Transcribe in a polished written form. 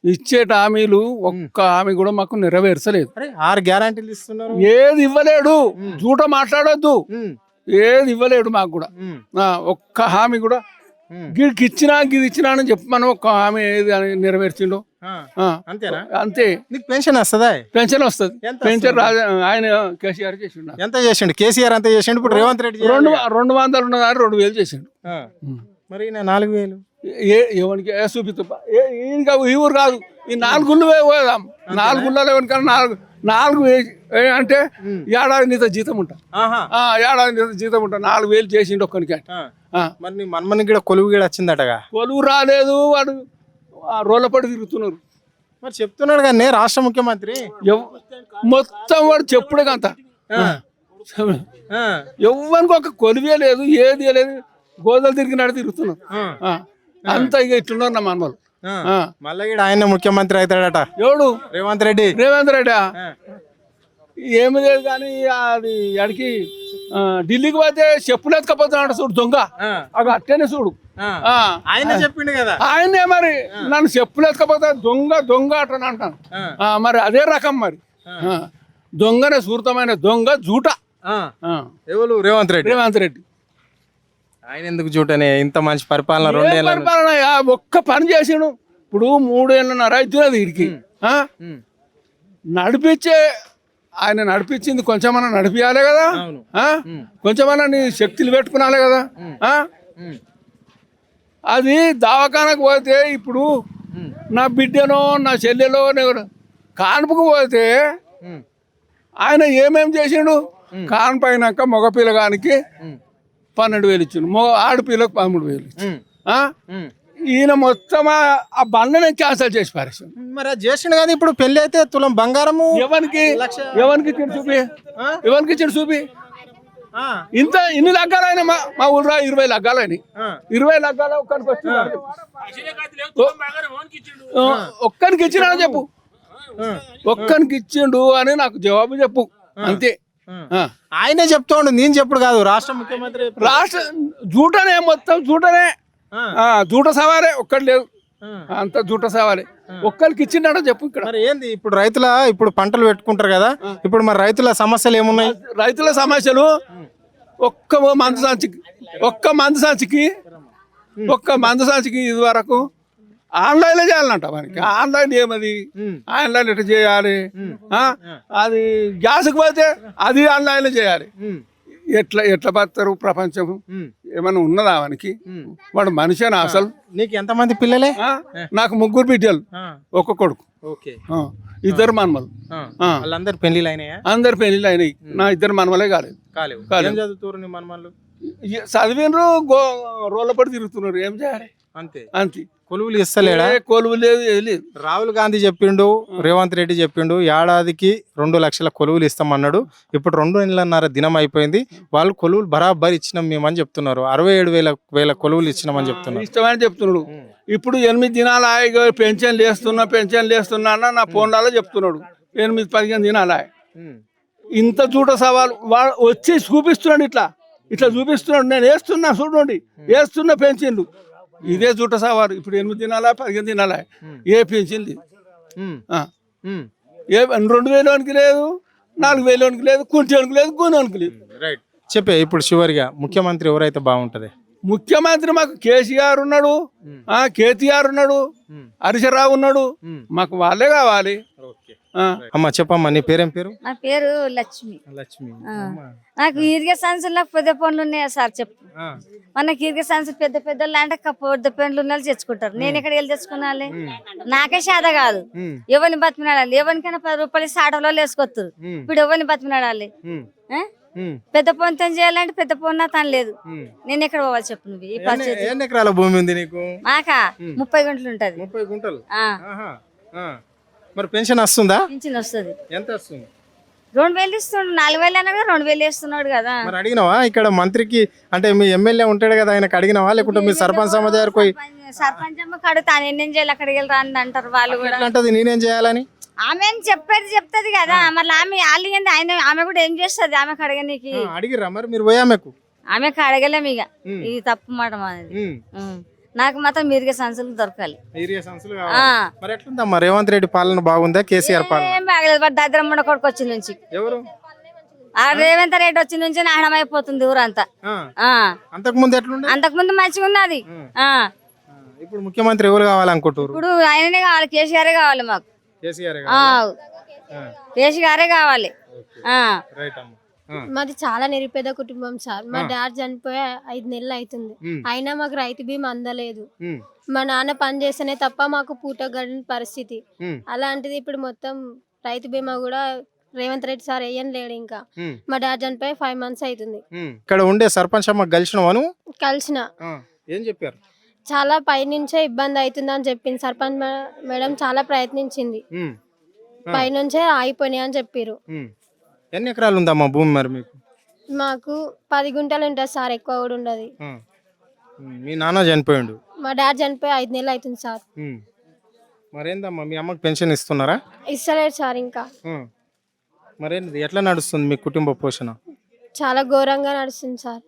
ఇచ్చేట హామీలు ఒక్క హామీ కూడా మాకు నెరవేర్చలేదు. అరే 6 గ్యారాంటీలు ఇస్తున్నారు. ఏది ఇవ్వలేడు, జూట మాట్లాడొద్దు, ఏది ఇవ్వలేడు మాకు కూడా. ఒక్క హామీ కూడా గిడికి ఇచ్చినా గిది ఇచ్చినా అని చెప్పి మనం ఒక్క హామీ ఏది అని నెరవేర్చిండు. అంతేనా? అంతే. నీకు పెన్షన్ వస్తుందా? పెన్షన్ వస్తుంది. పెన్షన్ ఆయన కేసీఆర్ చేసిండు. ఎంత చేసిండు? కేసీఆర్ అంత చేసిండు. ఇప్పుడు రేవంత్ రెడ్డి 200 ఉన్నదాన్ని 2000 చేసిండు. మరి 4000 ఎవరికి చూపిస్తా ఈ ఊరు కాదు, ఈ 4 గుళ్ళు పోదాం. 4 గుళ్ళలో ఎవరికన్నా 4 అంటే ఏడాది నీతో జీతం ఉంటా, ఏడాది నీతో జీతం ఉంటా. 4000 చేసిండు ఒక్కడికి. మరి నీ మన్మని కూడా కొలువు కూడా వచ్చిందటగా. కొలువు రాలేదు, వాడు రోలపడి తిరుగుతున్నారు. మరి చెప్తున్నాడు కానీ రాష్ట్ర ముఖ్యమంత్రి మొత్తం వాడు చెప్పుడే కంత. ఎవ్వరికి ఒక కొలువే లేదు, ఏది లేదు, గోదలు తిరిగినాడు తిరుగుతున్నారు అంతా. ఇక ఇట్లున్నారు నా మనవాళ్ళు. మళ్ళీ ఆయన ముఖ్యమంత్రి అవుతాడట. ఎవడు? రేవంత్ రెడ్డి. రేవంత్ రెడ్డి ఏమి లేదు కానీ అది అడికి ఢిల్లీకి పోతే చెప్పులు ఎత్తుకపోతున్నాడు చూడు దొంగ. అది అట్టేనే చూడు. ఆయన చెప్పిండు కదా, ఆయనే మరి నన్ను చెప్పులు ఎత్తుకపోతే దొంగ దొంగ అట్టని అంటాను. మరి అదే రకం మరి. దొంగనే సూరితమైన దొంగ జూట. ఎవరు? రేవంత్ రెడ్డి. రేవంత్ రెడ్డి ఆయన ఎందుకు జూటనే? ఇంత మంచి పరిపాలన, 2 ఏళ్ళ పరిపాలన ఒక్క పని చేసాడు. ఇప్పుడు 3 ఏళ్ళన్నర అవుతున్నది వీడికి. నడిపించే ఆయన నడిపించింది కొంచెమన్నా నడిపియాలి కదా, కొంచెమన్నా నీ శక్తులు పెట్టుకున్నాలే కదా. అది దవాఖానకు పోతే ఇప్పుడు నా బిడ్డనో నా చెల్లెలో కాన్పుకు పోతే ఆయన ఏమేం చేసిండు? కాన్పైనాక మగ పిల్లగానికి 12,000 ఇచ్చిండు, ఆడపిల్లకు 13,000 ఇచ్చిండు. ఈయన మొత్తం ఆ బండ్లని క్యాన్సల్ చేసి పారేసాడు. మరి అది చేసిండు కదా. ఇప్పుడు పెళ్లి అయితే తులం బంగారము ఎవరికి ఇచ్చిండు చూపి, ఎవరికి ఇచ్చిండు చూపి. ఇన్ని లగ్గాలైనా మా ఊళ్ళో 20 లగ్గాలని, 20 లగ్గాలు ఒక్కరికి వచ్చిండు. ఒక్కరికి ఇచ్చినాడని చెప్పు, ఒక్కరికి ఇచ్చిండు అని నాకు జవాబు చెప్పు. అంతే. ఆయనే చెప్తాడు, నేను చెప్పుడు కాదు. రాష్ట్ర ముఖ్యమంత్రి జూటనే, మొత్తం జూటనే, జూట సవాలే. ఒక్కటి లేదు, అంత జూట సవాలే. ఒక్కరికి ఇచ్చిండో చెప్పు. ఇక్కడ మరి ఏంది ఇప్పుడు ఇప్పుడు పంటలు పెట్టుకుంటారు కదా, ఇప్పుడు మరి రైతుల సమస్యలు ఏమున్నాయి? రైతుల సమస్యలు ఒక్క మందు సంచికి ఇది వరకు ఆన్లైన్లో చేయాలంట. మనకి ఆన్లైన్ ఏమది, ఆన్లైన్ ఎట్లా చేయాలి? అది గ్యాస్కి పోతే అది ఆన్లైన్లో చేయాలి. ఎట్లా బతారు ప్రపంచం? ఏమన్నా ఉన్నదా వానికి? వాడు మనిషినా అసలు? నీకు ఎంతమంది పిల్లలే? నాకు 3 బిడ్డలు, ఒక్క కొడుకు, 2 మన్మలు. వాళ్ళందరు పెళ్లిళ్ళు అయినాయా? అందరు పెళ్లిళ్ళు అయినాయి. నా 2 మన్మలే కాలేదు. చదువుతారు మన్మలు? చదివినరు, రోళ్ళపడి తిరుగుతున్నారు. ఏం చేయాలి? అంతే. కొలువులు ఇస్తలేడా? కొలువు లేదు, ఏది లేదు. రాహుల్ గాంధీ చెప్పిండు, రేవంత్ రెడ్డి చెప్పిండు, ఏడాదికి 2 లక్షల కొలువులు ఇస్తామన్నాడు. ఇప్పుడు 2 నెలలన్నర దినం అయిపోయింది. వాళ్ళు కొలువులు బరాబర్ ఇచ్చినాం మేమని చెప్తున్నారు. 67,000 కొలువులు ఇచ్చినామని చెప్తున్నారు. ఇష్టమని చెప్తున్నాడు. ఇప్పుడు 8 దినాలు ఆయ పెన్షన్లు వేస్తున్నా అన్న నా ఫోన్లలో చెప్తున్నాడు. 8-15 దినాలు ఆయ. ఇంత చూట సవాలు వచ్చి చూపిస్తున్నాడు. ఇట్లా చూపిస్తున్నాడు. నేను వేస్తున్నా చూడండి, వేస్తున్న పెన్షన్లు ఇదే జూట సవారు. ఇప్పుడు 8 దినాలా 15 దినాలా ఏ పెన్షన్ లేదు. 2,000 లేదు, 4,000 లేదు, కుంటోనికి లేదు, గూనోనికి లేదు. రైట్. చెప్పే ఇప్పుడు చివరిగా ముఖ్యమంత్రి ఎవరైతే బాగుంటది? ముఖ్యమంత్రి మాకు కేసీఆర్ ఉన్నాడు, కేటీఆర్ ఉన్నాడు, హరీశ్రావు ఉన్నాడు. మాకు వాళ్ళే కావాలి. అమ్మా చెప్పమ్మా, నీ పేరేం పేరు? నా పేరు లక్ష్మి. నాకు ఇరిగేషన్ నాకు పెద్ద పనులు ఉన్నాయా సార్ చెప్పు. మనకి ఇరిగేషన్ పెద్ద పెద్ద అంటే పెద్ద పనులు ఉన్న తెచ్చుకుంటారు. నేను ఎక్కడికి వెళ్ళి తెచ్చుకున్నాలి? నాకే శాత కాదు. ఎవరిని బతిమినాడాలి? ఎవరికైనా 10 రూపాయలు సాటలో వేసుకొస్తారు. ఇప్పుడు ఎవరిని బతిమినాడాలి? పెద్ద పొంతం చేయాలంటే పెద్ద పొన్న తను లేదు. నేను ఎక్కడ పోవాలి చెప్పు నువ్వు? ఈ పరిస్థితి. ఎన్ని ఎకరాల భూమి ఉంది నీకు? మాకా 30 గుంటలు ఉంటది. 30 గుంటలు. మరి పెన్షన్ వస్తుందా? పెన్షన్ వస్తుంది. ఎంత వస్తుంది? 2,000 ఇస్తున్నాడు. 4,000 అన్నా 2,000 ఇస్తున్నాడు కదా. మరి అడిగినావా ఇక్కడ మంత్రికి? అంటే మీ ఎమ్మెల్యే ఉంటాడు కదా, ఆయనకు అడిగినావా? లేకుంటే మీ సర్పంచ్ అమ్మ దగ్గర పోయి? సర్పంచ్ అమ్మకి అడుగుతాను ఎన్నేం చేయాలి, అక్కడికి వెళ్ళి రాని అంటారు వాళ్ళు కూడా. అంటది నేనేం చేయాలని? ఆమె చెప్తుంది కదా. మళ్ళీ ఆమె ఆమె కూడా ఏం చేస్తుంది? ఆమెకు అడగనీకి అడిగిరా మరి మీరు? పోయి ఆమెకు అడగలేము. ఇక ఇది తప్పు మాట మాది. నాకు మాత్రం మీరుగా సంచులు దొరకాలి. ఏరియా సంస్థలు ఆ. కావాలి. మరి ఎట్లుందమ్మా రేవంత్ రెడ్డి పాలన బాగుందా కేసీఆర్ పాలన? ఏం బాగలేదు వాడు దరిద్రమ్మ కొడుకు వచ్చి నుంచి ఎవరు ఆ రేవంత్ రెడ్డి వచ్చి నుంచి నాశనమైపోతుంది ఊరంతా. ఆ. ఆ. అంతకు ముందు ఎట్లుండే? అంతకుముందు మంచిగా ఉన్నది. ఆ. ఇప్పుడు ముఖ్యమంత్రి ఎవరు కావాలనుకుంటారు? ఇప్పుడు ఆయననే కావాలి, కేసీఆర్ కావాలి మాకు. కేసీఆర్ ఆ. కేసీఆర్ కావాలి. ఆ. రైట్ అమ్మా. మాది చాలా నిరుపేద కుటుంబం సార్. మా డాడీ చనిపోయి 5 నెలలు అవుతుంది. అయినా మాకు రైతు బీమా అందలేదు. మా నాన్న పని చేస్తేనే తప్ప మాకు పూట గడిన పరిస్థితి. అలాంటిది ఇప్పుడు మొత్తం రైతు బీమా కూడా రేవంత్ రెడ్డి సార్ లేడు. ఇంకా మా డాడీ చనిపోయి 5 months అవుతుంది. ఇక్కడ ఉండే సర్పంచ్ అమ్మ కలిసినవాను? కలిసిన ఏం చెప్పారు? చాలా పైనుంచే ఇబ్బంది అవుతుంది అని చెప్పింది. సర్పంచ్ మేడం చాలా ప్రయత్నించింది. పైనుంచే ఆగిపోయినాయి అని చెప్పారు. ఎన్ని ఎకరాలు ఉందమ్మా భూమి మరి మీకు? మాకు 10 గుంటలు ఉంటుంది సార్, ఎక్కువ కూడా ఉండదు. మీ నాన్న చనిపోయిండు, మా డాడీ చనిపోయి 5 నెలలు అవుతుంది సార్. మరేందమ్మా మీ అమ్మకి పెన్షన్ ఇస్తున్నారా? ఇస్తలేరు సార్. ఇంకా మరేంది ఎట్లా నడుస్తుంది మీ కుటుంబ పోషణ? చాలా ఘోరంగా నడుస్తుంది సార్.